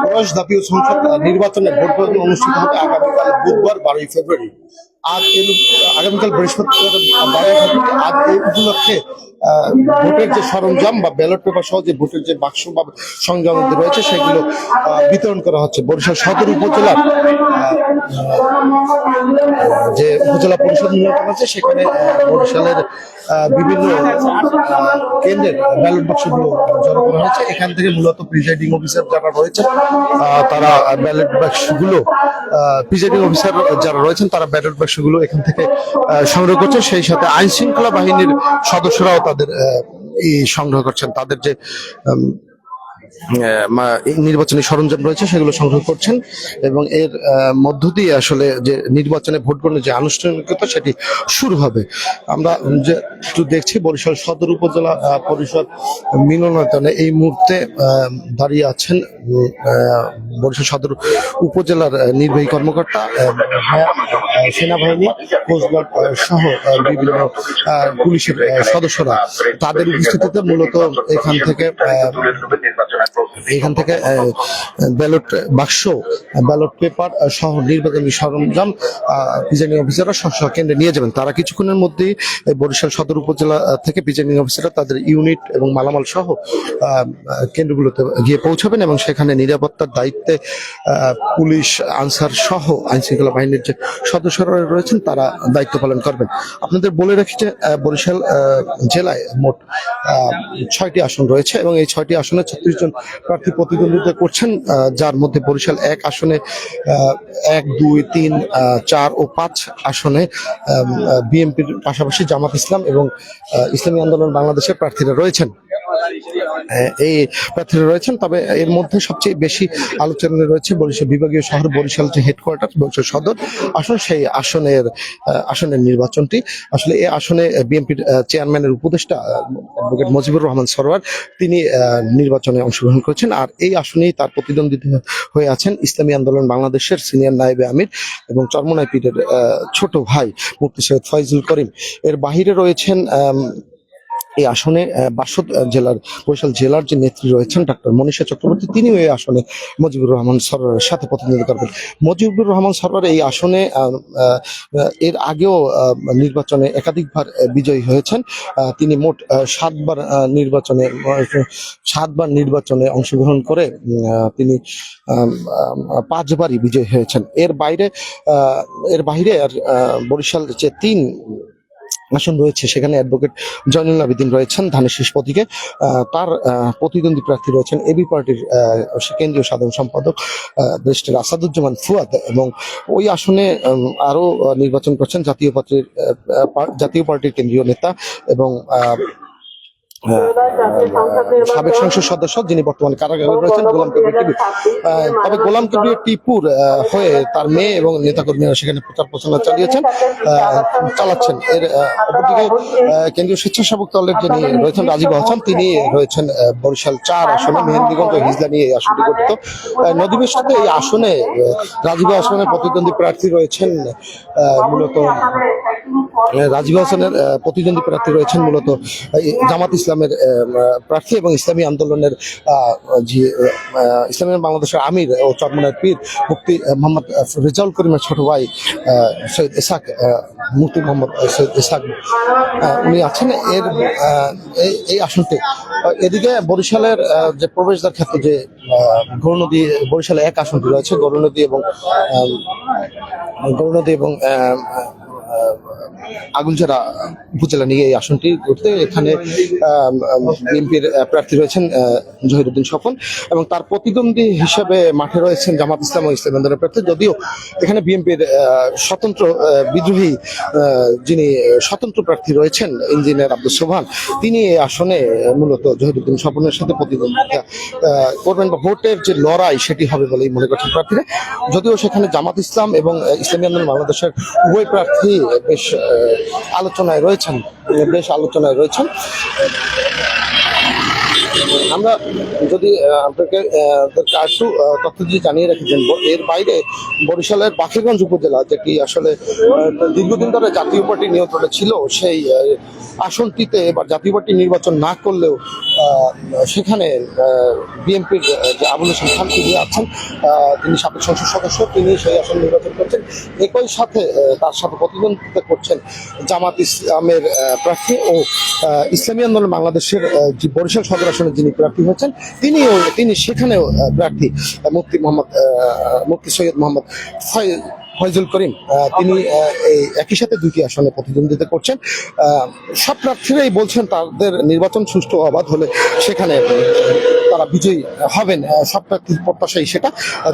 ত্রয়োদশ জাতীয় সংসদ নির্বাচনের ভোট গ্রহণ অনুষ্ঠিত হবে আগামীকাল বুধবার 12ই ফেব্রুয়ারি। আগামীকাল বৃহস্পতিবার 12ই ফেব্রুয়ারি। আজ এই উপলক্ষে ভোটের যে সরঞ্জাম বা ব্যালট পেপার সহ যে ভোটের যে বাক্স বা সরঞ্জাম রয়েছে সেগুলো বিতরণ করা হচ্ছে। বরিশাল সদর উপজেলার যে উপজেলা পরিষদ নির্বাচন আছে সেখানে বরিশালের বিভিন্ন কেন্দ্রের ব্যালট বাক্সগুলো জড়ো করা হয়েছে। এখান থেকে মূলত প্রিজাইডিং অফিসার যারা রয়েছেন তারা ব্যালট বাক্সগুলো প্রিজাইডিং অফিসার যারা রয়েছেন তারা ব্যালট বাক্সগুলো এখান থেকে সংগ্রহ করছে। সেই সাথে আইন শৃঙ্খলা বাহিনীর সদস্যরাও তাদের সংগ্রহ করছেন, তাদের যে নির্বাচনী সরঞ্জাম রয়েছে সেগুলো সংগ্রহ করছেন এবং এর মধ্য দিয়ে আসলে যে নির্বাচনে ভোট গ্রহণের যে আনুষ্ঠানিকতা সেটি শুরু হবে। আমরা যে একটু দেখছি বরিশাল সদর উপজেলা পরিষদ মিলনায়তনে এই মুহূর্তে দাঁড়িয়ে আছেন বরিশাল সদর উপজেলার নির্বাহী কর্মকর্তা, সেনাবাহিনী, কোস্টগার্ড সহ বিভিন্ন পুলিশের সদস্যরা। তাদের উপস্থিতিতে মূলত এখান থেকে ব্যালট বাক্স, ব্যালট পেপার সহ নির্বাচনী সরঞ্জাম প্রিজাইডিং অফিসাররা স্ব কেন্দ্রে নিয়ে যাবেন। তারা কিছুক্ষণের মধ্যেই বরিশাল সদর উপজেলা থেকে প্রিজাইডিং অফিসাররা তাদের ইউনিট এবং মালামাল সহ কেন্দ্রগুলোতে গিয়ে পৌঁছাবেন এবং সেখানে নিরাপত্তার দায়িত্বে পুলিশ, আনসার সহ আইন শৃঙ্খলা বাহিনীর যে সদস্যরা রয়েছেন তারা দায়িত্ব পালন করবেন। আপনাদের বলে রাখি যে বরিশাল জেলায় মোট 6টি আসন রয়েছে এবং এই 6টি আসনে 36 জন প্রার্থী প্রতিদ্বন্দ্বিতা করছেন, যার মধ্যে বরিশাল 1 আসনে 1, 2, 3, 4 ও 5 আসনে বিএনপির পাশাপাশি জামাত ইসলাম এবং ইসলামী আন্দোলন বাংলাদেশের প্রার্থীরা রয়েছেন। তবে এর মধ্যে সবচেয়ে বেশি আলোচনায় রয়েছে বরিশাল বিভাগীয় শহর বরিশাল যে হেডকোয়ার্টার বরিশাল সদর আসন, সেই আসনের নির্বাচনটি। আসলে এই আসনে বিএনপির চেয়ারম্যানের উপদেষ্টা অ্যাডভোকেট মুজিবুর রহমান সরওয়ার তিনি নির্বাচনে অংশগ্রহণ করেছেন। আর এই আসনেই তার প্রতিদ্বন্দ্বী হয়ে আছেন ইসলামী আন্দোলন বাংলাদেশের সিনিয়র নায়েবে আমির এবং চরমোনাই পীরের ছোট ভাই মুফতি সৈয়দ ফয়জুল করিম। এর বাহিরে রয়েছেন এই আসনে বরিশাল জেলার যে নেত্রী রয়েছেন ডক্টর মনীষা চক্রবর্তী, তিনিও এই আসনে মুজিবুর রহমান সরওয়ারের সাথে প্রতিদ্বন্দ্বিতা করবেন। মুজিবুর রহমান সরওয়ার এই আসনে এর আগেও নির্বাচনে একাধিকবার বিজয়ী হয়েছেন। তিনি মোট 7বার নির্বাচনে অংশগ্রহণ করে তিনি 5বারই বিজয়ী হয়েছেন। এর বাইরে আর বরিশাল যে 3 আসন রয়েছে সেখানে অ্যাডভোকেট জয়নুল আবেদিন রয়েছেন ধানের শীষ প্রতীকে। তার প্রতিদ্বন্দ্বী প্রার্থী রয়েছেন এবি পার্টির কেন্দ্রীয় সাধারণ সম্পাদক ব্যারিস্টার আসাদুজ্জামান ফুয়াদ এবং ওই আসনে আরো নির্বাচন করছেন জাতীয় পার্টির কেন্দ্রীয় নেতা এবং সাবেক সংসদ সদস্য যিনি বর্তমানে কারাগারে রয়েছেন গোলাম কবির টিপু। তবে গোলাম কবির টিপুর হয়ে তার মেয়ে এবং নেতাকর্মীরা সেখানে প্রচার প্রচারণা চালাচ্ছেন। এর অপরদিকে কেন্দ্রীয় স্বেচ্ছাসেবক দলের যিনি রয়েছেন রাজীব আহসান, তিনি রয়েছেন বরিশাল 4 আসনে মেহেন্দিগঞ্জ ও হিজলা নিয়ে এই আসনটি গঠিত। নদীবেষ্টিত এই আসনে রাজীব আহসানের প্রতিদ্বন্দ্বী প্রার্থী রয়েছেন মূলত জামাত ইসলামের প্রার্থী এবং ইসলামী আন্দোলনের ইসলামী বাংলাদেশের আমির ও চরমোনাই পীর মুফতি মোহাম্মদ রেজাউল করিমের ছোট ভাই সৈয়দ ইসাক, মুফতি মোহাম্মদ সৈয়দ ইসাক উনি আছেন এই আসনটি। এদিকে বরিশালের যে প্রবেশদ্বার ক্ষেত্রে যে গৌরনদী বরিশালে 1 আসনটি রয়েছে গৌরনদী এবং আগুলঝাড়া উপজেলা নিয়ে এই আসনটি করতে এখানে বিএনপির প্রার্থী রয়েছেন জহিরুদ্দিন স্বপন এবং তার প্রতিদ্বন্দ্বী হিসেবে মাঠে রয়েছেন জামাত ইসলাম ও ইসলামী আন্দোলনের প্রার্থী। যদিও এখানে বিএনপির স্বতন্ত্র বিদ্রোহী যিনি স্বতন্ত্র প্রার্থী রয়েছেন ইঞ্জিনিয়ার আব্দুল সোবহান, তিনি এই আসনে মূলত জহিরুদ্দিন স্বপনের সাথে প্রতিদ্বন্দ্বিতা করবেন বা ভোটের যে লড়াই সেটি হবে বলেই মনে করছেন প্রার্থীরা। যদিও সেখানে জামাত ইসলাম এবং ইসলামী আন্দোলন বাংলাদেশের উভয় প্রার্থী বেশ আলোচনায় রয়েছেন। আমরা যদি আপনাকে একটু তথ্য দিয়ে জানিয়ে রেখেছেন, এর বাইরে বরিশালের বাকেরগঞ্জ উপজেলা যেটি আসলে দীর্ঘদিন ধরে জাতীয় পার্টি নিয়ন্ত্রণে ছিল, সেই আসনটিতে এবার জাতীয় পার্টি নির্বাচন না করলেও সেখানে বিএনপির যে আবুল হোসেন খান তিনি আছেন, তিনি সাবেক সংসদ সদস্য, তিনি সেই আসন নির্বাচন করছেন। একই সাথে তার সাথে প্রতিদ্বন্দ্বিতা করছেন জামাত ইসলামের প্রার্থী ও ইসলামী আন্দোলন বাংলাদেশের যে বরিশাল সদর আসনে যিনি প্রার্থী হয়েছেন তিনি সেখানেও প্রার্থী মুফতি সৈয়দ মোহাম্মদ ফয়জুল করিম, তিনি এই একই সাথে দুটি আসনে প্রতিদ্বন্দ্বিতা করছেন। সব প্রার্থীরাই বলছেন তাদের নির্বাচন সুষ্ঠু অবাধ হলে সেখানে তারা বিজয়ী হবেন, সব প্রার্থীর প্রত্যাশাই সেটা।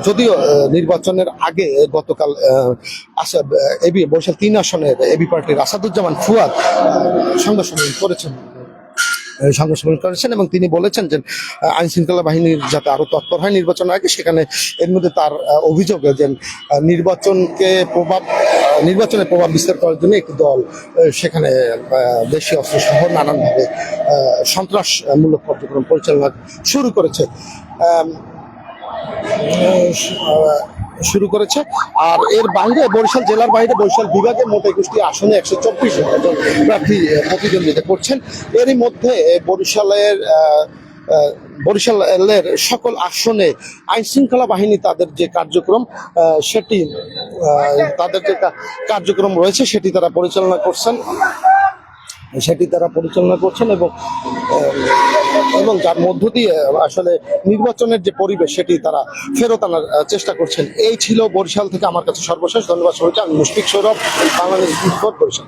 যদিও নির্বাচনের আগে গতকাল বরিশাল 3 আসনের এবি পার্টির আসাদুজ্জামান ফুয়াদ সংবাদ সম্মেলন করেছেন এবং তিনি বলেছেন যে আইন শৃঙ্খলা বাহিনীর যাতে আরো তৎপর হয় নির্বাচনের আগে, সেখানে এর মধ্যে তার অভিযোগ যে নির্বাচনে প্রভাব বিস্তার করার জন্য একটি দল সেখানে দেশীয় অস্ত্র সহ নানানভাবে সন্ত্রাসমূলক কার্যক্রম পরিচালনা শুরু করেছে। আর এর বাইরে বরিশাল জেলার বাইরে বরিশাল বিভাগের মোট 21টি আসনে 124 জন প্রার্থী প্রতিদ্বন্দ্বিতা করছেন। এরই মধ্যে বরিশালের সকল আসনে আইন শৃঙ্খলা বাহিনী তাদের যে কার্যক্রম রয়েছে সেটি তারা পরিচালনা করছেন এবং যার মধ্য দিয়ে আসলে নির্বাচনের যে পরিবেশ সেটি তারা ফেরত আনার চেষ্টা করছেন। এই ছিল বরিশাল থেকে আমার কাছে সর্বশেষ। ধন্যবাদ সবাইকে। আমি মুশফিক সৌরভ, বাংলাদেশ বরিশাল।